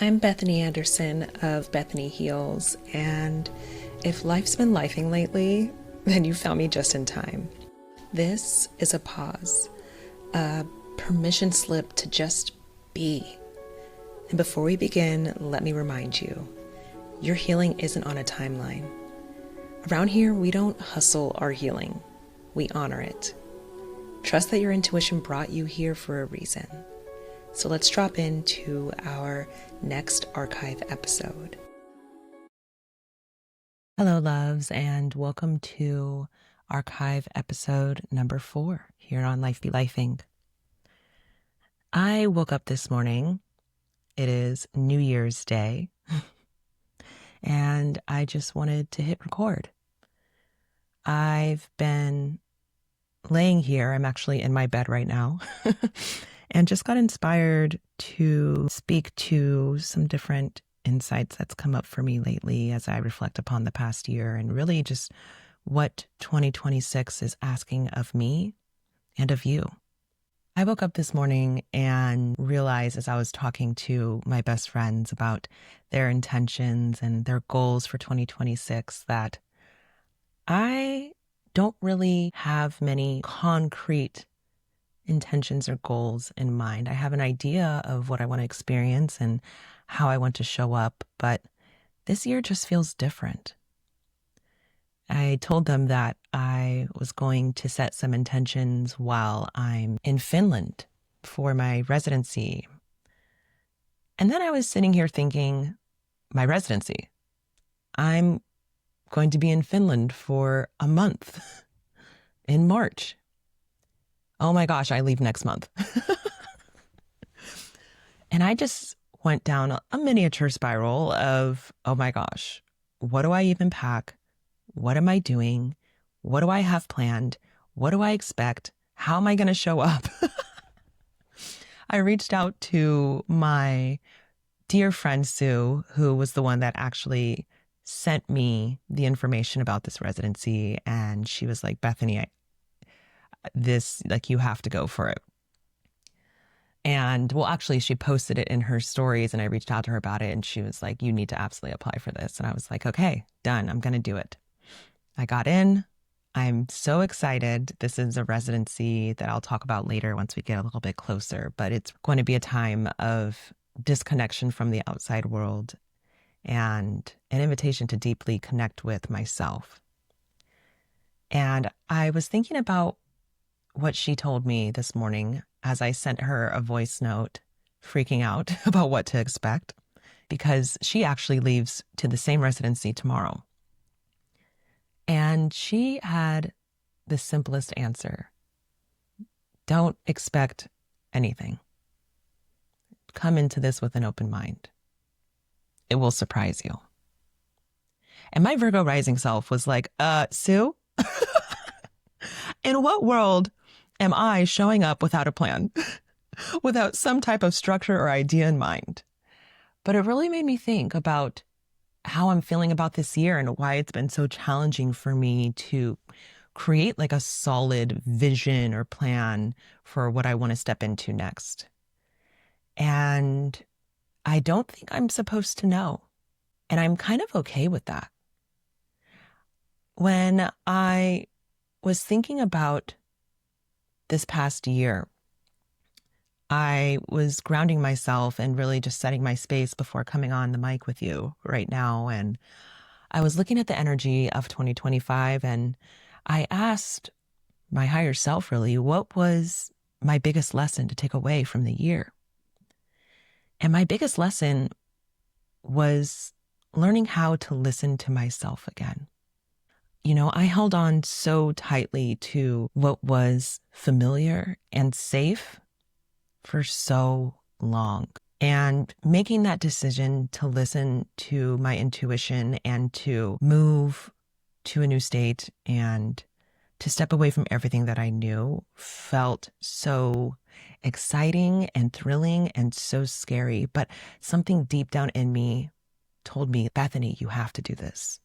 I'm Bethany Anderson of Bethany Heals, and if life's been lifing lately, then you found me just in time. This is a pause, a permission slip to just be. And before we begin, let me remind you, your healing isn't on a timeline. Around here, we don't hustle our healing, we honor it. Trust that your intuition brought you here for a reason. So let's drop into our next archive episode. Hello, loves, and welcome to archive episode number 4 here on Life.ing. I woke up this morning. It is New Year's Day, and I just wanted to hit record. I've been laying here. I'm actually in my bed right now. And just got inspired to speak to some different insights that's come up for me lately as I reflect upon the past year and really just what 2026 is asking of me and of you. I woke up this morning and realized as I was talking to my best friends about their intentions and their goals for 2026 that I don't really have many concrete intentions or goals in mind. I have an idea of what I want to experience and how I want to show up, but this year just feels different. I told them that I was going to set some intentions while I'm in Finland for my residency. And then I was sitting here thinking, my residency. I'm going to be in Finland for a month in March. Oh my gosh, I leave next month. And I just went down a miniature spiral of, oh my gosh, what do I even pack? What am I doing? What do I have planned? What do I expect? How am I going to show up? I reached out to my dear friend Sue, who was the one that actually sent me the information about this residency. And she was like, Bethany, you have to go for it. And well, actually, she posted it in her stories and I reached out to her about it. And she was like, you need to absolutely apply for this. And I was like, okay, done. I'm going to do it. I got in. I'm so excited. This is a residency that I'll talk about later once we get a little bit closer, but it's going to be a time of disconnection from the outside world and an invitation to deeply connect with myself. And I was thinking about what she told me this morning as I sent her a voice note freaking out about what to expect because she actually leaves to the same residency tomorrow. And she had the simplest answer. Don't expect anything. Come into this with an open mind. It will surprise you. And my Virgo rising self was like, Sue, in what world am I showing up without a plan, without some type of structure or idea in mind? But it really made me think about how I'm feeling about this year and why it's been so challenging for me to create like a solid vision or plan for what I want to step into next. And I don't think I'm supposed to know. And I'm kind of okay with that. When I was thinking about this past year, I was grounding myself and really just setting my space before coming on the mic with you right now. And I was looking at the energy of 2025 and I asked my higher self really, what was my biggest lesson to take away from the year? And my biggest lesson was learning how to listen to myself again. You know, I held on so tightly to what was familiar and safe for so long. And making that decision to listen to my intuition and to move to a new state and to step away from everything that I knew felt so exciting and thrilling and so scary. But something deep down in me told me, Bethany, you have to do this.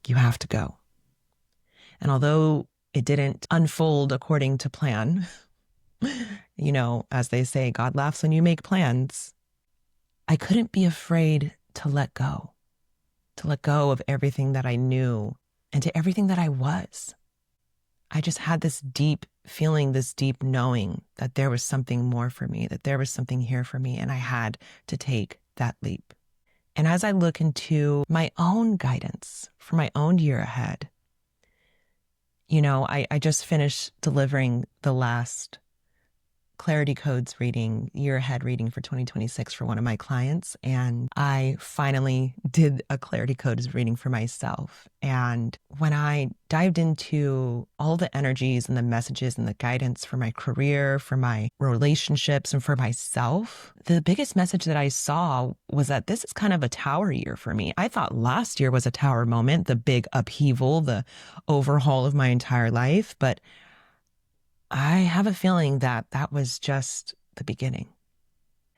You have to go. And although it didn't unfold according to plan, you know, as they say, God laughs when you make plans. I couldn't be afraid to let go of everything that I knew and to everything that I was. I just had this deep feeling, this deep knowing that there was something more for me, that there was something here for me, and I had to take that leap. And as I look into my own guidance for my own year ahead, I just finished delivering the last Clarity Codes reading, year ahead reading for 2026 for one of my clients. And I finally did a Clarity Codes reading for myself. And when I dived into all the energies and the messages and the guidance for my career, for my relationships, and for myself, the biggest message that I saw was that this is kind of a tower year for me. I thought last year was a tower moment, the big upheaval, the overhaul of my entire life. But I have a feeling that that was just the beginning.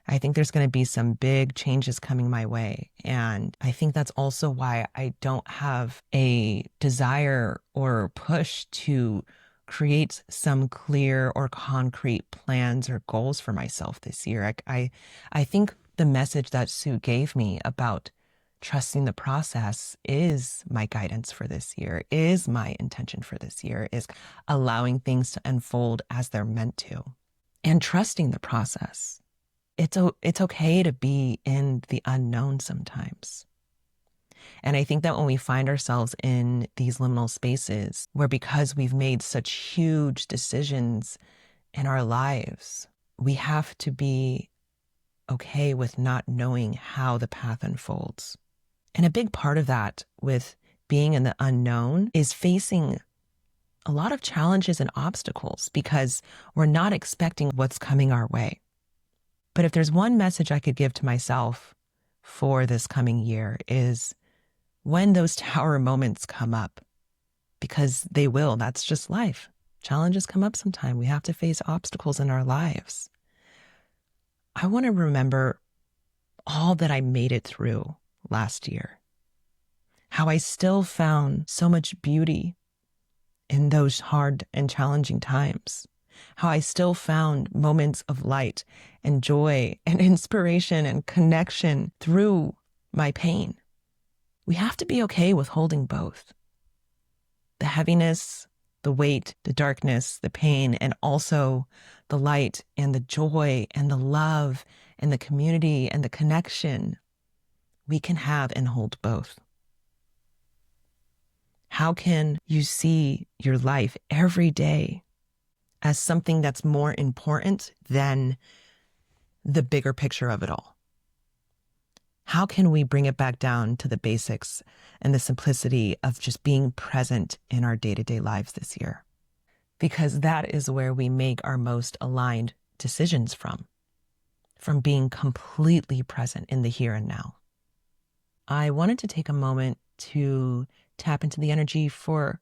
I think there's going to be some big changes coming my way. And I think that's also why I don't have a desire or push to create some clear or concrete plans or goals for myself this year. I think the message that Sue gave me about trusting the process is my guidance for this year, is my intention for this year, is allowing things to unfold as they're meant to, and trusting the process. It's okay to be in the unknown sometimes. And I think that when we find ourselves in these liminal spaces where, because we've made such huge decisions in our lives, we have to be okay with not knowing how the path unfolds. And a big part of that with being in the unknown is facing a lot of challenges and obstacles because we're not expecting what's coming our way. But if there's one message I could give to myself for this coming year is when those tower moments come up, because they will, that's just life. Challenges come up sometime. We have to face obstacles in our lives. I want to remember all that I made it through last year, how I still found so much beauty in those hard and challenging times, how I still found moments of light and joy and inspiration and connection through my pain. We have to be okay with holding both. The heaviness, the weight, the darkness, the pain, and also the light and the joy and the love and the community and the connection. We can have and hold both. How can you see your life every day as something that's more important than the bigger picture of it all? How can we bring it back down to the basics and the simplicity of just being present in our day-to-day lives this year? Because that is where we make our most aligned decisions from being completely present in the here and now. I wanted to take a moment to tap into the energy for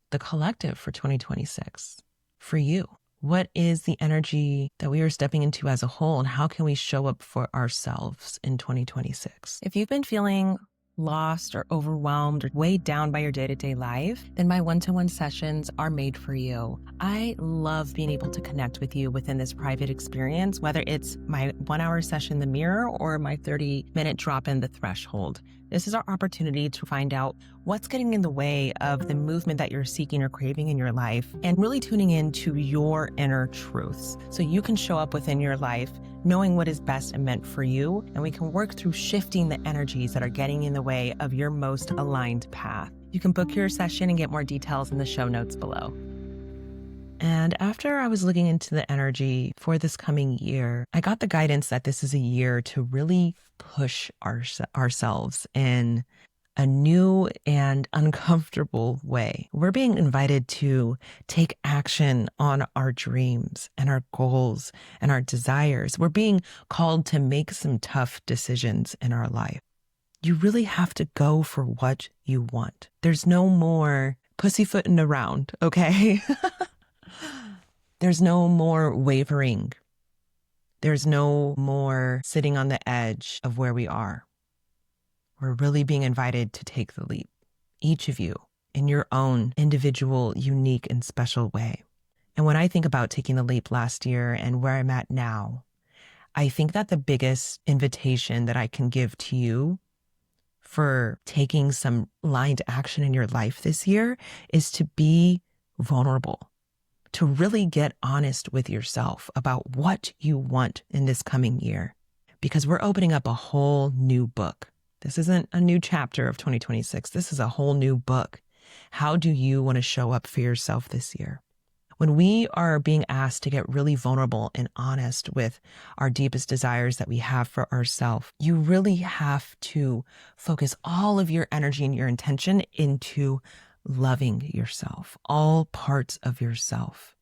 the collective for 2026, for you. What is the energy that we are stepping into as a whole, and how can we show up for ourselves in 2026? If you've been feeling lost or overwhelmed or weighed down by your day-to-day life, then my one-to-one sessions are made for you. I love being able to connect with you within this private experience, whether it's my 1-hour session in the mirror or my 30-minute drop in the threshold. This is our opportunity to find out what's getting in the way of the movement that you're seeking or craving in your life, and really tuning into your inner truths so you can show up within your life knowing what is best and meant for you, and we can work through shifting the energies that are getting in the way of your most aligned path. You can book your session and get more details in the show notes below. And after I was looking into the energy for this coming year, I got the guidance that this is a year to really push ourselves in a new and uncomfortable way. We're being invited to take action on our dreams and our goals and our desires. We're being called to make some tough decisions in our life. You really have to go for what you want. There's no more pussyfooting around, okay? There's no more wavering. There's no more sitting on the edge of where we are. We're really being invited to take the leap, each of you in your own individual, unique, and special way. And when I think about taking the leap last year and where I'm at now, I think that the biggest invitation that I can give to you for taking some aligned action in your life this year is to be vulnerable, to really get honest with yourself about what you want in this coming year, because we're opening up a whole new book. This isn't a new chapter of 2026. This is a whole new book. How do you want to show up for yourself this year? When we are being asked to get really vulnerable and honest with our deepest desires that we have for ourselves, you really have to focus all of your energy and your intention into loving yourself, all parts of yourself.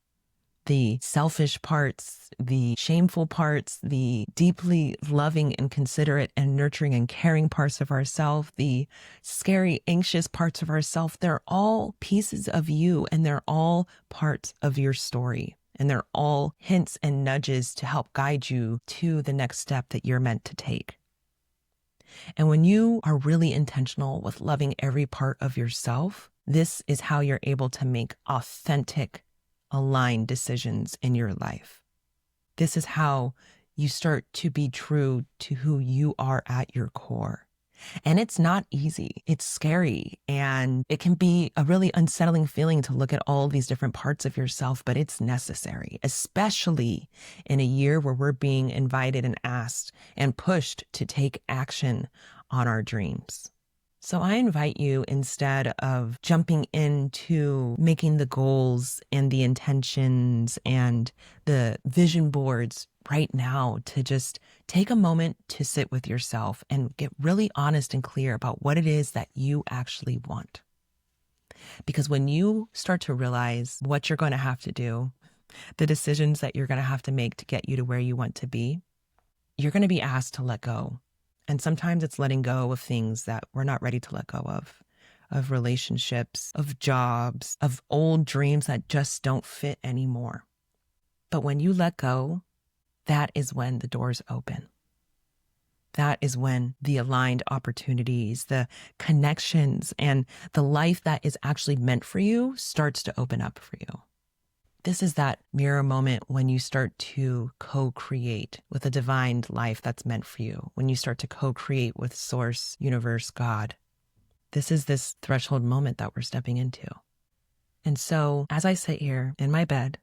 The selfish parts, the shameful parts, the deeply loving and considerate and nurturing and caring parts of ourselves, the scary, anxious parts of ourselves, they're all pieces of you, and they're all parts of your story. And they're all hints and nudges to help guide you to the next step that you're meant to take. And when you are really intentional with loving every part of yourself, this is how you're able to make authentic, aligned decisions in your life. This is how you start to be true to who you are at your core. And it's not easy. It's scary. And it can be a really unsettling feeling to look at all these different parts of yourself, but it's necessary, especially in a year where we're being invited and asked and pushed to take action on our dreams. So I invite you, instead of jumping into making the goals and the intentions and the vision boards right now, to just take a moment to sit with yourself and get really honest and clear about what it is that you actually want. Because when you start to realize what you're going to have to do, the decisions that you're going to have to make to get you to where you want to be, you're going to be asked to let go. And sometimes it's letting go of things that we're not ready to let go of relationships, of jobs, of old dreams that just don't fit anymore. But when you let go, that is when the doors open. That is when the aligned opportunities, the connections, and the life that is actually meant for you starts to open up for you. This is that mirror moment when you start to co-create with a divine life that's meant for you, when you start to co-create with Source, Universe, God. This is this threshold moment that we're stepping into. And so as I sit here in my bed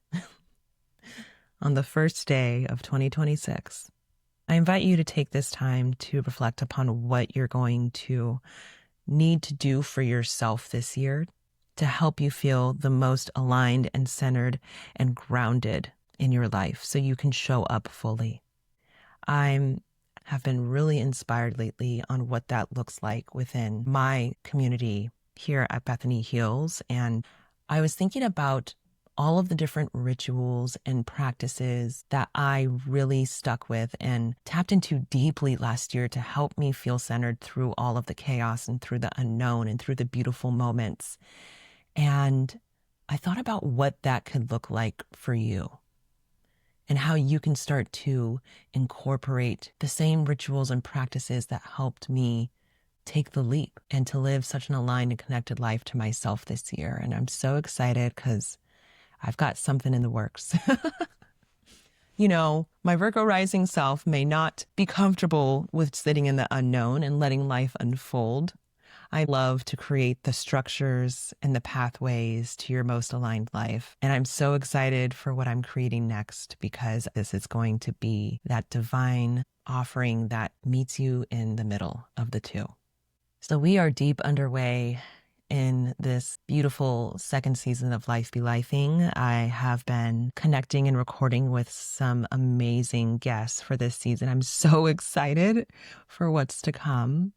on the first day of 2026, I invite you to take this time to reflect upon what you're going to need to do for yourself this year to help you feel the most aligned and centered and grounded in your life so you can show up fully. I have been really inspired lately on what that looks like within my community here at Bethany Heals. And I was thinking about all of the different rituals and practices that I really stuck with and tapped into deeply last year to help me feel centered through all of the chaos and through the unknown and through the beautiful moments. And I thought about what that could look like for you and how you can start to incorporate the same rituals and practices that helped me take the leap and to live such an aligned and connected life to myself this year. And I'm so excited because I've got something in the works. You know, my Virgo rising self may not be comfortable with sitting in the unknown and letting life unfold. I love to create the structures and the pathways to your most aligned life. And I'm so excited for what I'm creating next, because this is going to be that divine offering that meets you in the middle of the two. So we are deep underway in this beautiful second season of Life.ing. I have been connecting and recording with some amazing guests for this season. I'm so excited for what's to come.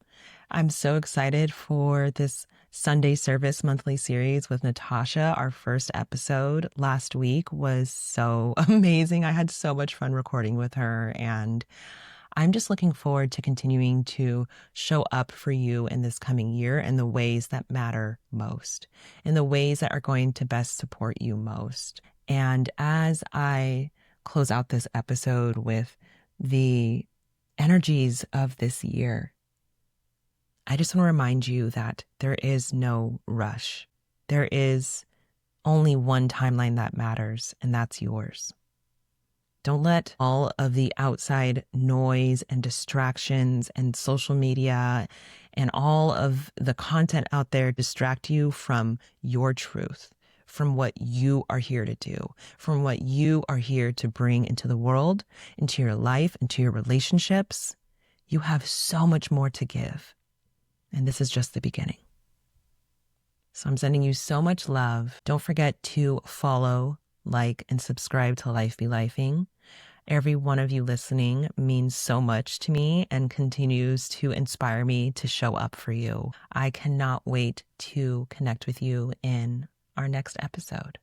I'm so excited for this Sunday service monthly series with Natasha. Our first episode last week was so amazing. I had so much fun recording with her, and I'm just looking forward to continuing to show up for you in this coming year in the ways that matter most, in the ways that are going to best support you most. And as I close out this episode with the energies of this year, I just want to remind you that there is no rush. There is only one timeline that matters, and that's yours. Don't let all of the outside noise and distractions and social media and all of the content out there distract you from your truth, from what you are here to do, from what you are here to bring into the world, into your life, into your relationships. You have so much more to give. And this is just the beginning. So I'm sending you so much love. Don't forget to follow, like, and subscribe to Life Be Life.ing. Every one of you listening means so much to me and continues to inspire me to show up for you. I cannot wait to connect with you in our next episode.